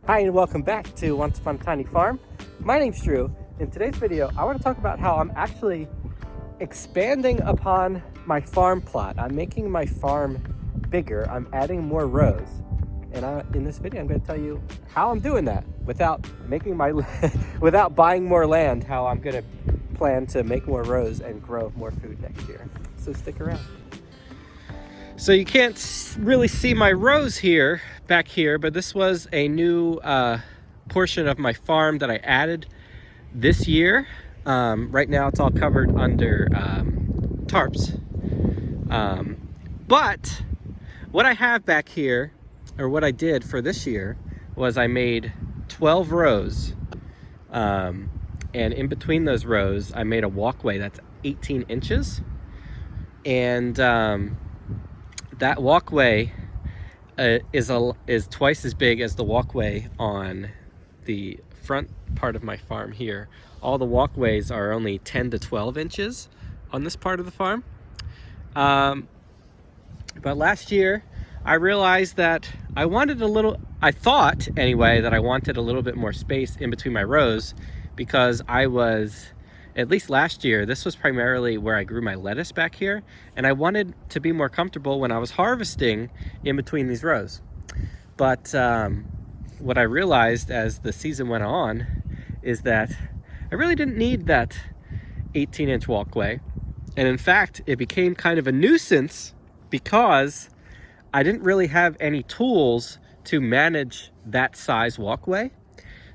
Hi and welcome back to Once Upon a Tiny Farm. My name's Drew. In today's video, I want to talk about how I'm actually expanding upon my farm plot. I'm making my farm bigger. I'm adding more rows. And in this video, I'm going to tell you how I'm doing that without without buying more land, how I'm going to plan to make more rows and grow more food next year. So stick around. So you can't really see my rows here, back here, but this was a new portion of my farm that I added this year. Right now it's all covered under tarps. But what I have back here, or what I did for this year, was I made 12 rows. And in between those rows, I made a walkway that's 18 inches. And that walkway is twice as big as the walkway on the front part of my farm here. All the walkways are only 10 to 12 inches on this part of the farm. But last year I realized that I thought anyway, that I wanted a little bit more space in between my rows, because at least last year, this was primarily where I grew my lettuce back here, and I wanted to be more comfortable when I was harvesting in between these rows. But what I realized as the season went on is that I really didn't need that 18-inch walkway. And in fact, it became kind of a nuisance because I didn't really have any tools to manage that size walkway.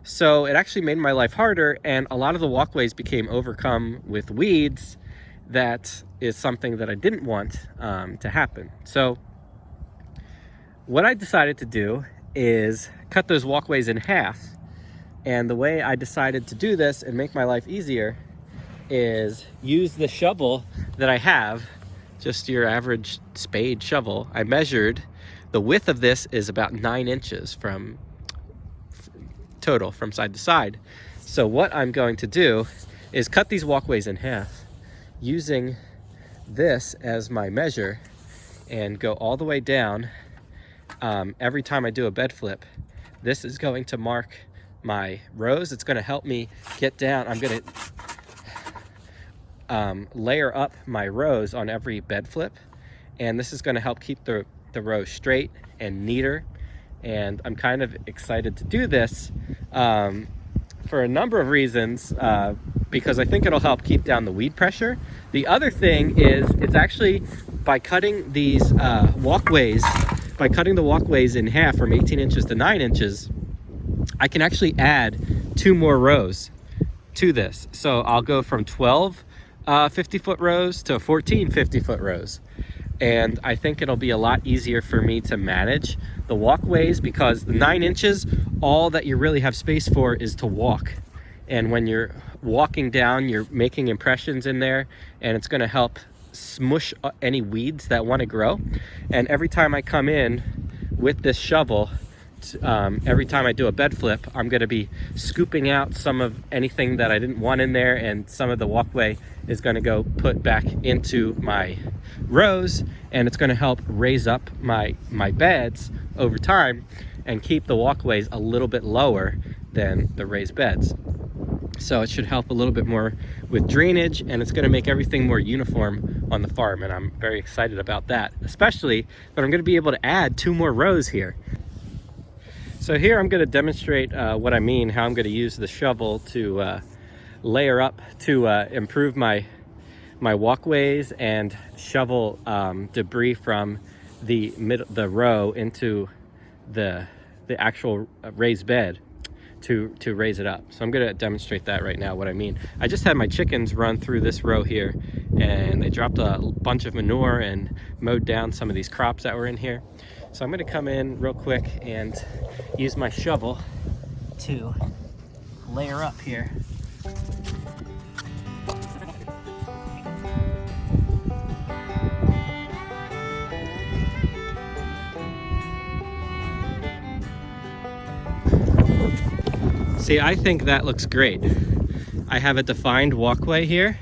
So it actually made my life harder, and a lot of the walkways became overcome with weeds. That is something that I didn't want to happen. So what I decided to do is cut those walkways in half. And the way I decided to do this and make my life easier is use the shovel that I have, just your average spade shovel. I measured, the width of this is about 9 inches total from side to side. So what I'm going to do is cut these walkways in half using this as my measure and go all the way down. Every time I do a bed flip, this is going to mark my rows. It's going to help me get down. I'm going to layer up my rows on every bed flip, and this is going to help keep the rows straight and neater. And I'm kind of excited to do this for a number of reasons, because I think it'll help keep down the weed pressure. The other thing is, it's actually by cutting these walkways, by cutting the walkways in half from 18 inches to 9 inches, I can actually add 2 more rows to this. So I'll go from 12 50-foot rows to 14 50-foot rows. And I think it'll be a lot easier for me to manage the walkways, because the 9 inches, all that you really have space for is to walk. And when you're walking down, you're making impressions in there, and it's going to help smush any weeds that want to grow. And every time I come in with this shovel, every time I do a bed flip, I'm going to be scooping out some of anything that I didn't want in there, and some of the walkway is going to go put back into my rows, and it's going to help raise up my beds over time and keep the walkways a little bit lower than the raised beds. So it should help a little bit more with drainage, and it's going to make everything more uniform on the farm, and I'm very excited about that, especially that I'm going to be able to add 2 more rows here. So here I'm going to demonstrate what I mean, how I'm going to use the shovel to layer up, to improve my walkways and shovel debris from the row into the actual raised bed to raise it up. So I'm going to demonstrate that right now, what I mean. I just had my chickens run through this row here, and they dropped a bunch of manure and mowed down some of these crops that were in here. So I'm going to come in real quick and use my shovel to layer up here. See, I think that looks great. I have a defined walkway here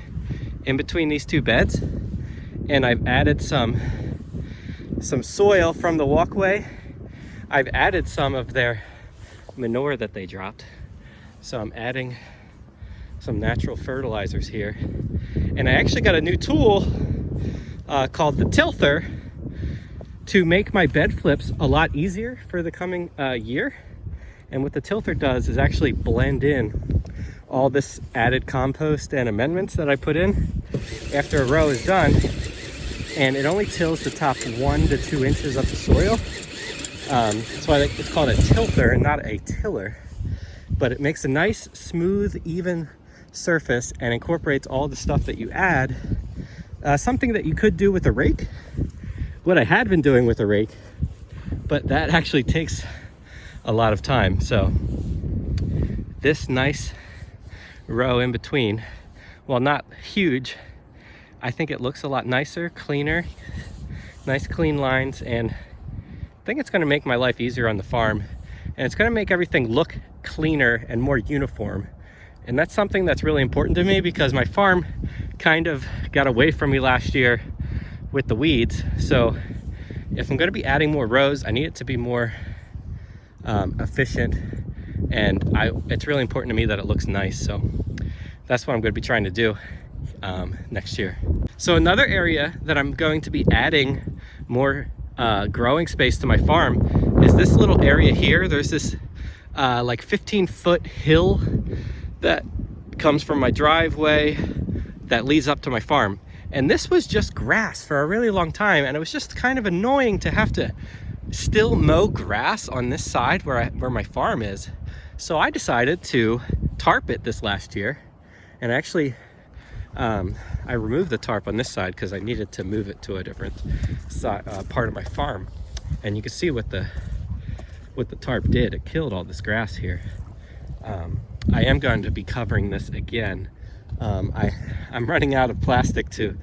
in between these 2 beds, and I've added some soil from the walkway. I've added some of their manure that they dropped. So I'm adding some natural fertilizers here. And I actually got a new tool called the tilther to make my bed flips a lot easier for the coming year. And what the tilther does is actually blend in all this added compost and amendments that I put in after a row is done. And it only tills the top 1 to 2 inches of the soil. That's why it's called a tilther and not a tiller. But it makes a nice, smooth, even surface and incorporates all the stuff that you add. Something that you could do with a rake. What I had been doing with a rake, but that actually takes a lot of time. So this nice row in between, while not huge, I think it looks a lot nicer, cleaner, nice clean lines, and I think it's going to make my life easier on the farm, and it's going to make everything look cleaner and more uniform. And that's something that's really important to me because my farm kind of got away from me last year with the weeds. So if I'm going to be adding more rows, I need it to be more efficient, and it's really important to me that it looks nice. So that's what I'm going to be trying to do next year. So another area that I'm going to be adding more growing space to my farm is this little area here. There's this like 15-foot hill that comes from my driveway that leads up to my farm. And this was just grass for a really long time, and it was just kind of annoying to have to still mow grass on this side where my farm is. So I decided to tarp it this last year, and actually I removed the tarp on this side because I needed to move it to a different part of my farm. And you can see what the tarp did. It killed all this grass here. I am going to be covering this again. I'm running out of plastic to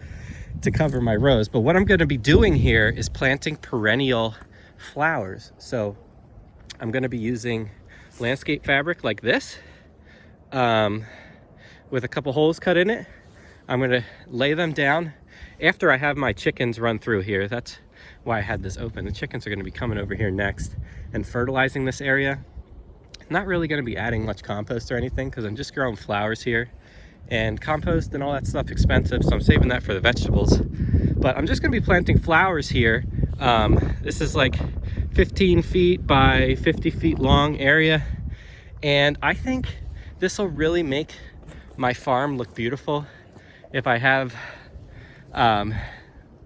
cover my rows, but what I'm going to be doing here is planting perennial flowers. So I'm going to be using landscape fabric like this with a couple holes cut in it. I'm going to lay them down after I have my chickens run through here. That's why I had this open. The chickens are going to be coming over here next and fertilizing this area. Not really going to be adding much compost or anything because I'm just growing flowers here, and compost and all that stuff expensive, so I'm saving that for the vegetables. But I'm just going to be planting flowers here. This is like 15 feet by 50 feet long area, and I think this will really make my farm look beautiful if I have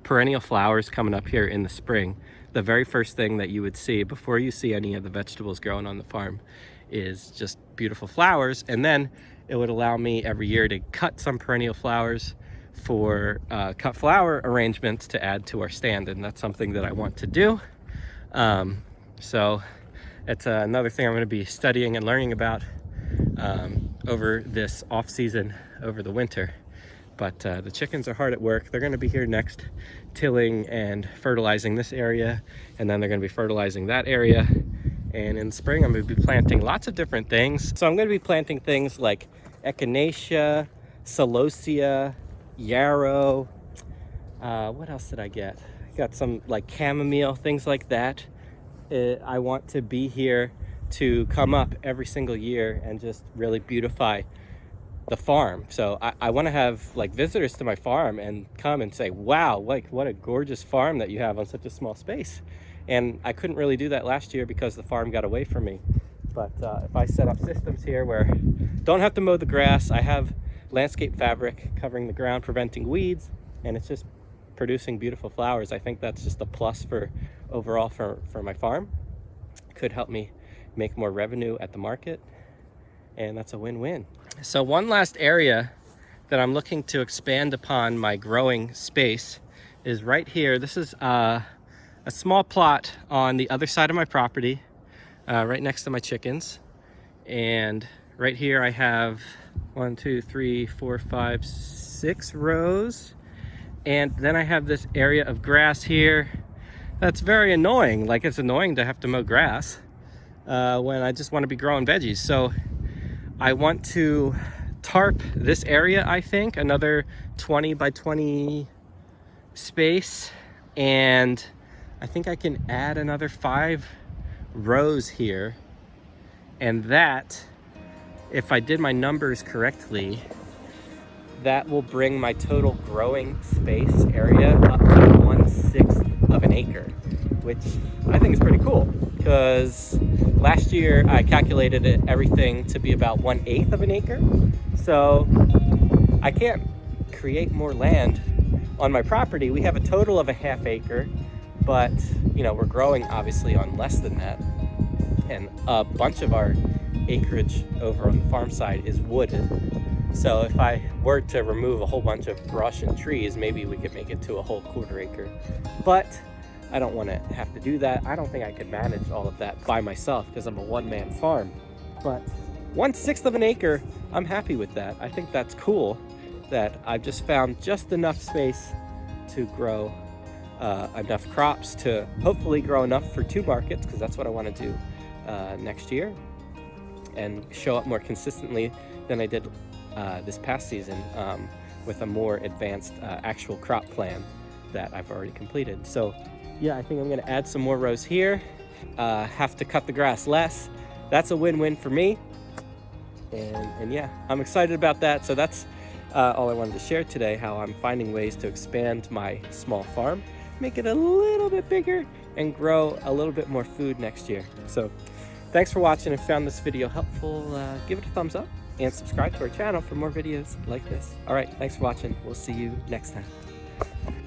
perennial flowers coming up here in the spring. The very first thing that you would see before you see any of the vegetables growing on the farm is just beautiful flowers. And then it would allow me every year to cut some perennial flowers for cut flower arrangements to add to our stand, and that's something that I want to do. So it's another thing I'm going to be studying and learning about over this off season, over the winter. But the chickens are hard at work. They're going to be here next, tilling and fertilizing this area, and then they're going to be fertilizing that area. And in spring, I'm going to be planting lots of different things. So I'm going to be planting things like echinacea, celosia, yarrow. What else did I get? I got some like chamomile, things like that. I want to be here to come up every single year and just really beautify the farm. So I want to have like visitors to my farm and come and say, wow, like what a gorgeous farm that you have on such a small space. And I couldn't really do that last year because the farm got away from me. But if I set up systems here where don't have to mow the grass, I have landscape fabric covering the ground, preventing weeds, and it's just producing beautiful flowers. I think that's just a plus for overall for my farm. It could help me make more revenue at the market, and that's a win-win. So one last area that I'm looking to expand upon my growing space is right here. This is a small plot on the other side of my property, right next to my chickens. And right here I have 1, 2, 3, 4, 5, 6 rows. And then I have this area of grass here that's very annoying. Like, it's annoying to have to mow grass when I just want to be growing veggies. So I want to tarp this area, I think, another 20 by 20 space. And I think I can add another 5 rows here. And that, if I did my numbers correctly, that will bring my total growing space area up to 1/6 of an acre, which I think is pretty cool, because last year I calculated everything to be about 1/8 of an acre. So I can't create more land on my property. We have a total of a 1/2 acre, but you know, we're growing obviously on less than that. And a bunch of our acreage over on the farm side is wooded. So if I were to remove a whole bunch of brush and trees, maybe we could make it to a whole 1/4 acre. But I don't want to have to do that. I don't think I could manage all of that by myself because I'm a one-man farm. But 1/6 of an acre, I'm happy with that. I think that's cool that I've just found just enough space to grow enough crops to hopefully grow enough for 2 markets, because that's what I want to do next year, and show up more consistently than I did this past season with a more advanced actual crop plan that I've already completed. So yeah, I think I'm going to add some more rows here, have to cut the grass less. That's a win-win for me, and yeah, I'm excited about that. So that's all I wanted to share today, how I'm finding ways to expand my small farm, make it a little bit bigger, and grow a little bit more food next year. So thanks for watching. If you found this video helpful, give it a thumbs up and subscribe to our channel for more videos like this. All right, thanks for watching. We'll see you next time.